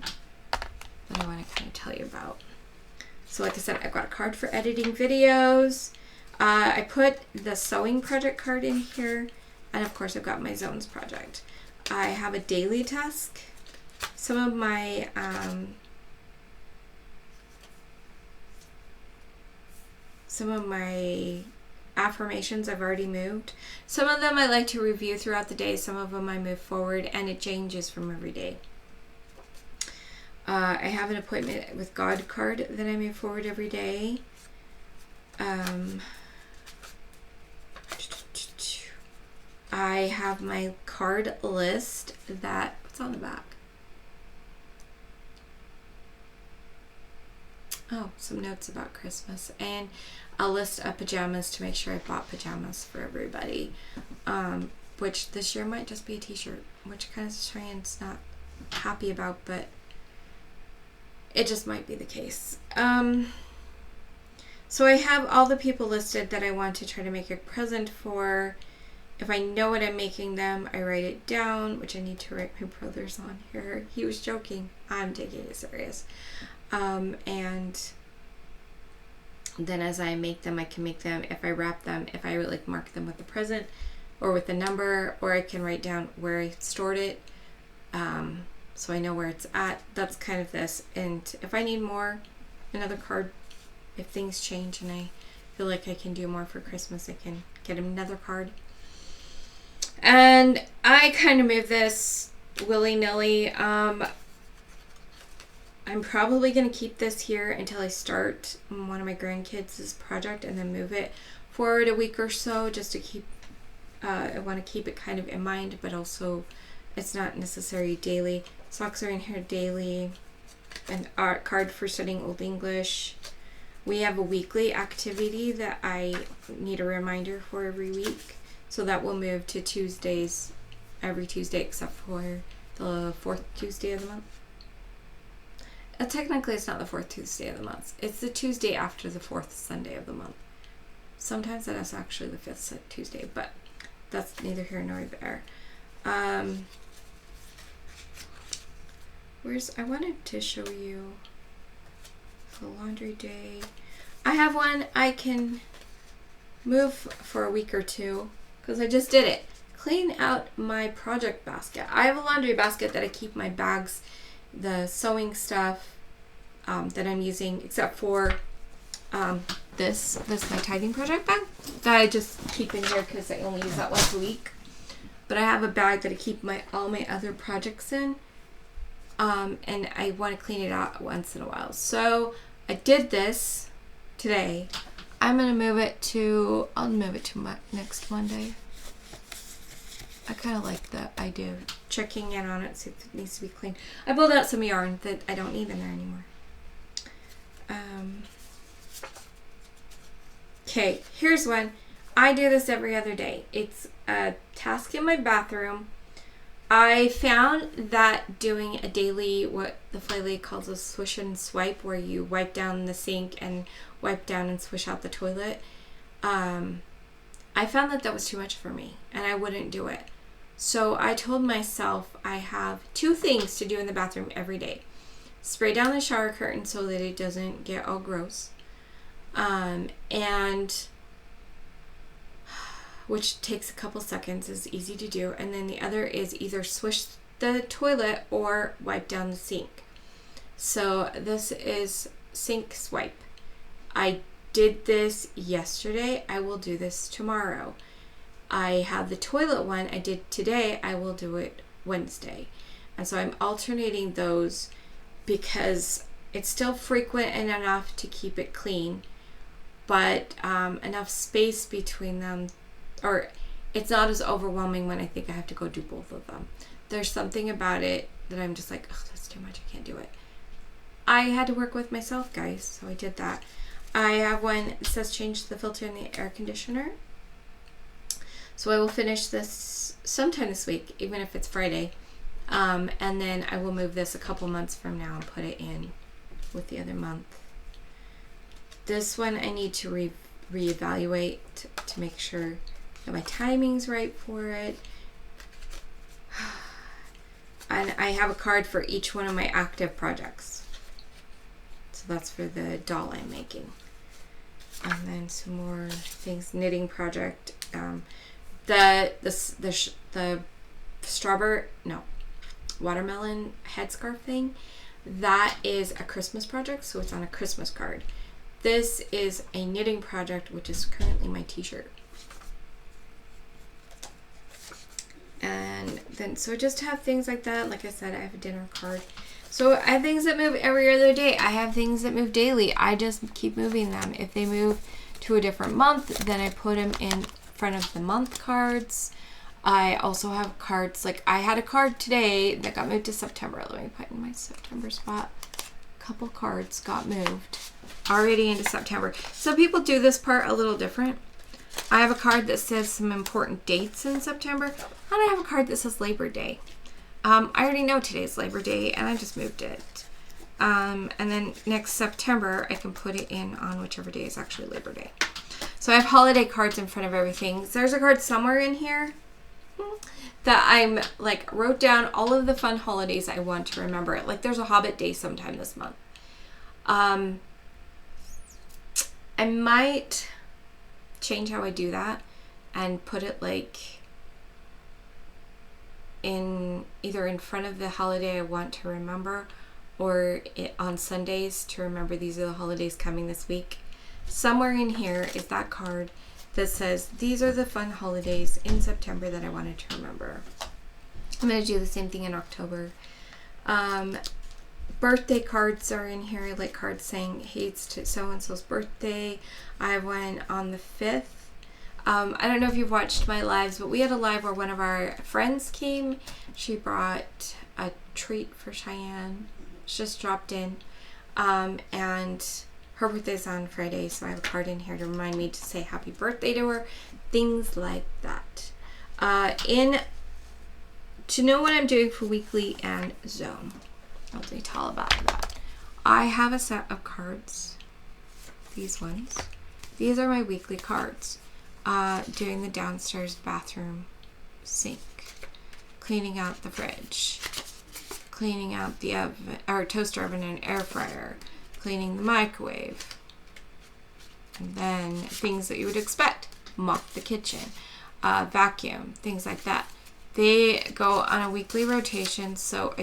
that I want to kind of tell you about. So like I said, I've got a card for editing videos. I put the sewing project card in here, and of course I've got my zones project. I have a daily task. Some of my affirmations I've already moved. Some of them I like to review throughout the day. Some of them I move forward, and it changes from every day. I have an appointment with God card that I move forward every day. I have my card list that, what's on the back? Oh, some notes about Christmas, and a list of pajamas to make sure I bought pajamas for everybody, which this year might just be a t-shirt, which kind of Cheyenne's not happy about, but it just might be the case. So I have all the people listed that I want to try to make a present for. If I know what I'm making them, I write it down, which I need to write my brother's on here. He was joking. I'm taking it serious. And then as I make them, I can make them, if I wrap them, if I like mark them with a present or with a number, or I can write down where I stored it, so I know where it's at. That's kind of this. And if I need more, another card, if things change and I feel like I can do more for Christmas, I can get another card. And I kind of move this willy-nilly. I'm probably going to keep this here until I start one of my grandkids' project and then move it forward a week or so, just to keep, I want to keep it kind of in mind, but also it's not necessary daily. Socks are in here daily. An art card for studying Old English. We have a weekly activity that I need a reminder for every week. So that will move to Tuesdays, every Tuesday except for the fourth Tuesday of the month. Technically, it's not the fourth Tuesday of the month. It's the Tuesday after the fourth Sunday of the month. Sometimes that is actually the fifth Tuesday, but that's neither here nor there. I wanted to show you the laundry day. I have one I can move for a week or two because I just did it. Clean out my project basket. I have a laundry basket that I keep my bags, the sewing stuff that I'm using, except for this my tithing project bag that I just keep in here because I only use that once a week. But I have a bag that I keep all my other projects in, and I want to clean it out once in a while. So I did this today. I'll move it to next Monday. I kind of like the idea of checking in on it, see if it needs to be cleaned. I pulled out some yarn that I don't need in there anymore. Okay, here's one. I do this every other day. It's a task in my bathroom. I found that doing a daily, what the Fly Lady calls a swish and swipe, where you wipe down the sink and wipe down and swish out the toilet, I found that was too much for me and I wouldn't do it. So I told myself I have 2 things to do in the bathroom every day. Spray down the shower curtain so that it doesn't get all gross. And which takes a couple seconds, is easy to do. And then the other is either swish the toilet or wipe down the sink. So this is sink swipe. I did this yesterday. I will do this tomorrow. I have the toilet one I did today. I will do it Wednesday. And so I'm alternating those because it's still frequent and enough to keep it clean, but enough space between them, or it's not as overwhelming when I think I have to go do both of them. There's something about it that I'm just like, oh, that's too much. I can't do it. I had to work with myself, guys, so I did that. I have one that says change the filter in the air conditioner. So I will finish this sometime this week, even if it's Friday. And then I will move this a couple months from now and put it in with the other month. This one I need to reevaluate to make sure that my timing's right for it. And I have a card for each one of my active projects. So that's for the doll I'm making. And then some more things, knitting project. The watermelon headscarf thing, that is a Christmas project, so it's on a Christmas card. This is a knitting project, which is currently my t-shirt. And then, so I just have things like that. Like I said, I have a dinner card. So I have things that move every other day. I have things that move daily. I just keep moving them. If they move to a different month, then I put them in front of the month cards. I also have cards, like I had a card today that got moved to September. Let me put in my September spot. A couple cards got moved already into September. So people do this part a little different. I have a card that says some important dates in September, and I have a card that says Labor Day. I already know today's Labor Day, and I just moved it. And then next September, I can put it in on whichever day is actually Labor Day. So I have holiday cards in front of everything. So there's a card somewhere in here that I'm like wrote down all of the fun holidays I want to remember. Like there's a Hobbit Day sometime this month. I might change how I do that and put it like in either in front of the holiday I want to remember, or on Sundays to remember these are the holidays coming this week. Somewhere in here is that card that says these are the fun holidays in September that I wanted to remember. I'm going to do the same thing in October. Birthday cards are in here, like cards saying, hey, it's so-and-so's birthday. I have one on the 5th. I don't know if you've watched my lives, but we had a live where one of our friends came. She brought a treat for Cheyenne. She just dropped in. And her birthday's on Friday, so I have a card in here to remind me to say happy birthday to her. Things like that. To know what I'm doing for weekly and zone. I'll tell about that. I have a set of cards. These ones. These are my weekly cards. Doing the downstairs bathroom sink. Cleaning out the fridge. cleaning out the oven, or toaster oven and air fryer, cleaning the microwave, and then things that you would expect, mop the kitchen, vacuum, things like that. They go on a weekly rotation. So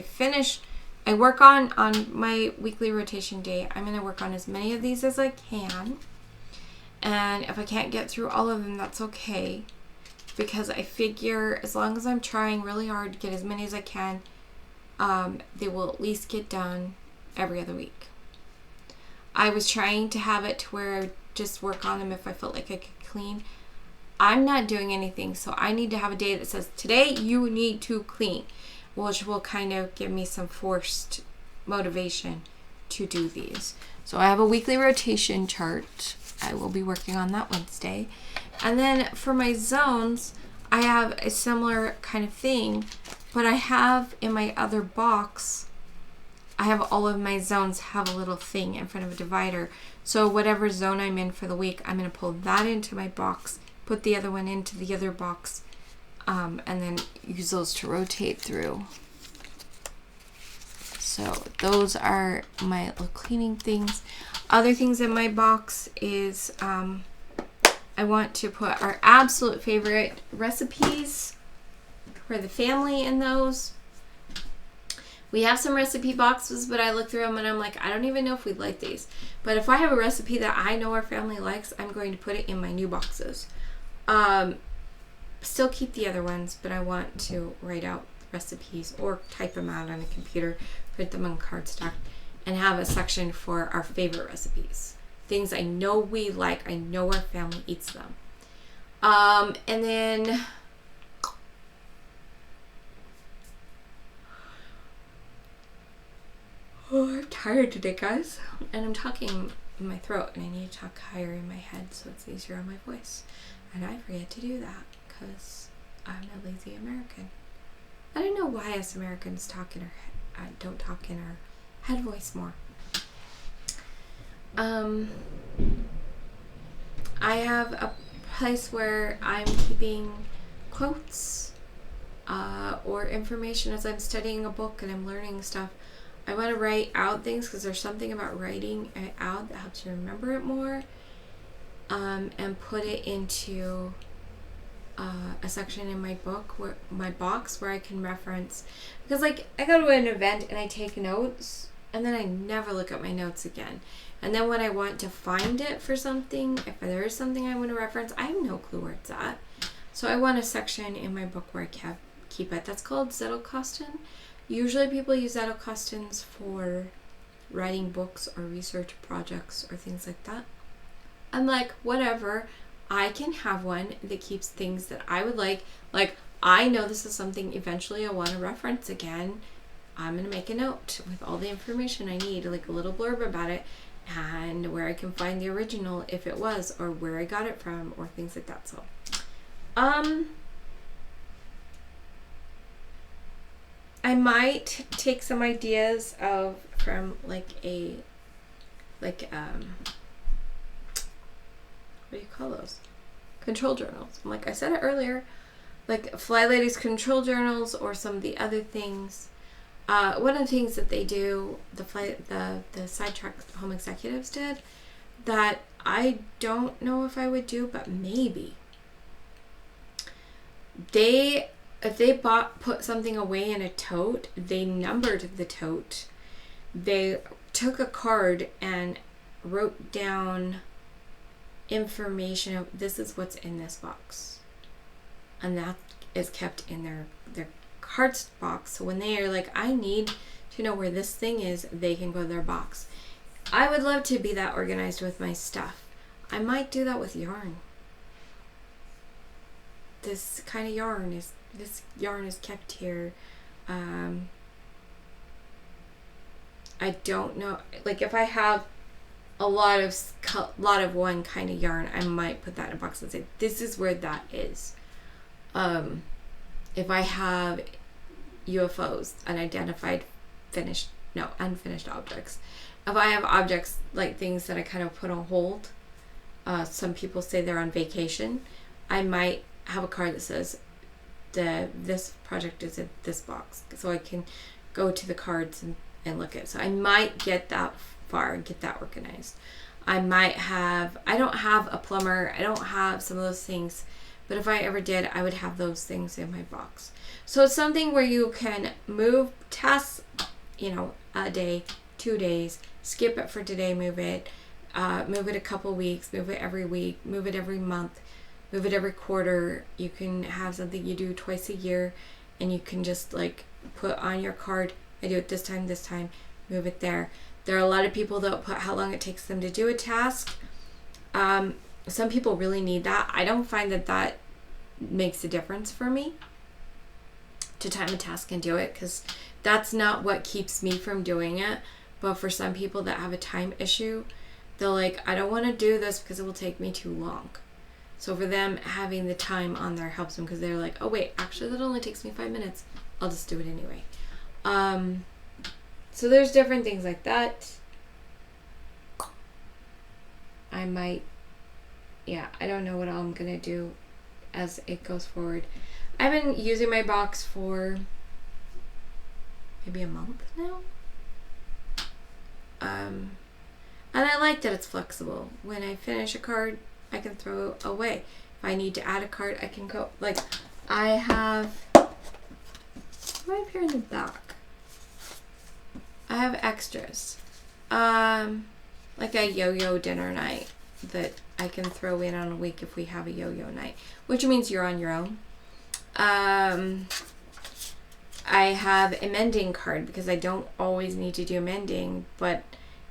I work on my weekly rotation day. I'm going to work on as many of these as I can. And if I can't get through all of them, that's okay. Because I figure as long as I'm trying really hard to get as many as I can, they will at least get done every other week. I was trying to have it to where I would just work on them if I felt like I could clean. I'm not doing anything, so I need to have a day that says, today you need to clean, which will kind of give me some forced motivation to do these. So I have a weekly rotation chart. I will be working on that Wednesday. And then for my zones, I have a similar kind of thing, but I have in my other box, I have all of my zones have a little thing in front of a divider. So whatever zone I'm in for the week, I'm going to pull that into my box, put the other one into the other box, and then use those to rotate through. So those are my little cleaning things. Other things in my box is I want to put our absolute favorite recipes for the family in those. We have some recipe boxes, but I look through them and I'm like, I don't even know if we like these. But if I have a recipe that I know our family likes, I'm going to put it in my new boxes. Still keep the other ones, but I want to write out recipes or type them out on a computer, put them on cardstock, and have a section for our favorite recipes. Things I know we like, I know our family eats them. And then I'm tired today, guys. And I'm talking in my throat, and I need to talk higher in my head so it's easier on my voice. And I forget to do that because I'm a lazy American. I don't know why us Americans don't talk in our head voice more. I have a place where I'm keeping quotes or information as I'm studying a book and I'm learning stuff. I want to write out things because there's something about writing it out that helps you remember it more, and put it into a section in my book, my box, where I can reference. Because like I go to an event and I take notes and then I never look at my notes again. And then when I want to find it for something, if there is something I want to reference, I have no clue where it's at. So I want a section in my book where I keep it. That's called Zettelkasten. Usually people use Zettelkastens for writing books or research projects or things like that. I'm like, whatever. I can have one that keeps things that I would like. Like, I know this is something eventually I want to reference again. I'm going to make a note with all the information I need, like a little blurb about it, and where I can find the original if it was, or where I got it from, or things like that. So, I might take some ideas from what do you call those? Control journals. Like I said it earlier, like Fly Lady's control journals or some of the other things. One of the things that they do, the Sidetrack Home Executives did, that I don't know if I would do, but maybe. If they put something away in a tote, they numbered the tote. They took a card and wrote down information of this is what's in this box. And that is kept in their cards box. So when they are like, I need to know where this thing is, they can go to their box. I would love to be that organized with my stuff. I might do that with yarn. This yarn is kept here. I don't know, like if I have a lot of one kind of yarn, I might put that in a box and say this is where that is. If I have UFOs, unfinished objects. If I have objects like things that I kind of put on hold, some people say they're on vacation, I might have a card that says this project is in this box, so I can go to the cards and look at it. So I might get that far and get that organized. I don't have a plumber. I don't have some of those things. But if I ever did, I would have those things in my box. So it's something where you can move tasks, a day, 2 days, skip it for today, move it a couple weeks, move it every week, move it every month, move it every quarter. You can have something you do twice a year, and you can just like put on your card, I do it this time, move it there. There are a lot of people that put how long it takes them to do a task. Some people really need that. I don't find that makes a difference for me to time a task and do it, because that's not what keeps me from doing it. But for some people that have a time issue, they're like, I don't want to do this because it will take me too long. So for them, having the time on there helps them, because they're like, oh wait, actually that only takes me 5 minutes. I'll just do it anyway. So there's different things like that. I don't know what I'm going to do as it goes forward. I've been using my box for maybe a month now. And I like that it's flexible. When I finish a card, I can throw it away. If I need to add a card, I can go. Like, I have right up here in the back, I have extras. Like a yo-yo dinner night that I can throw in on a week if we have a yo-yo night, which means you're on your own. I have a mending card because I don't always need to do mending, but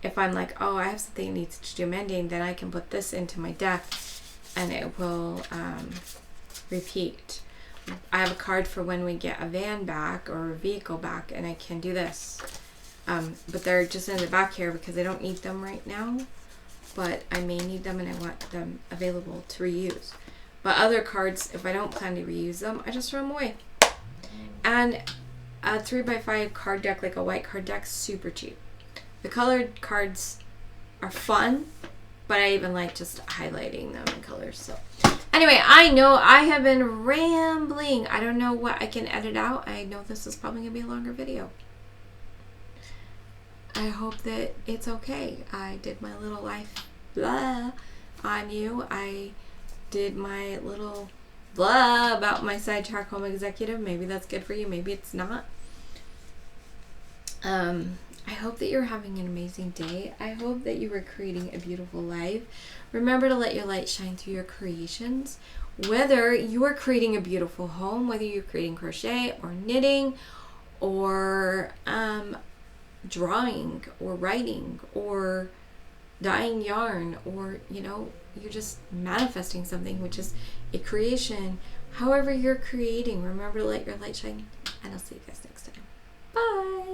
if I'm like, oh, I have something that needs to do mending, then I can put this into my deck and it will repeat. I have a card for when we get a van back or a vehicle back, and I can do this. But they're just in the back here because I don't need them right now, but I may need them and I want them available to reuse. But other cards, if I don't plan to reuse them, I just throw them away. And a 3x5 card deck, like a white card deck, super cheap. The colored cards are fun, but I even like just highlighting them in colors. So anyway, I know I have been rambling. I don't know what I can edit out. I know this is probably going to be a longer video. I hope that it's okay. I did my little life blah on you. I did my little blah about my sidetrack home executive. Maybe that's good for you. Maybe it's not. I hope that you're having an amazing day. I hope that you are creating a beautiful life. Remember to let your light shine through your creations. Whether you are creating a beautiful home, whether you're creating crochet or knitting or drawing or writing or dyeing yarn, or you're just manifesting something, which is a creation. However you're creating, remember to let your light shine, and I'll see you guys next time. Bye.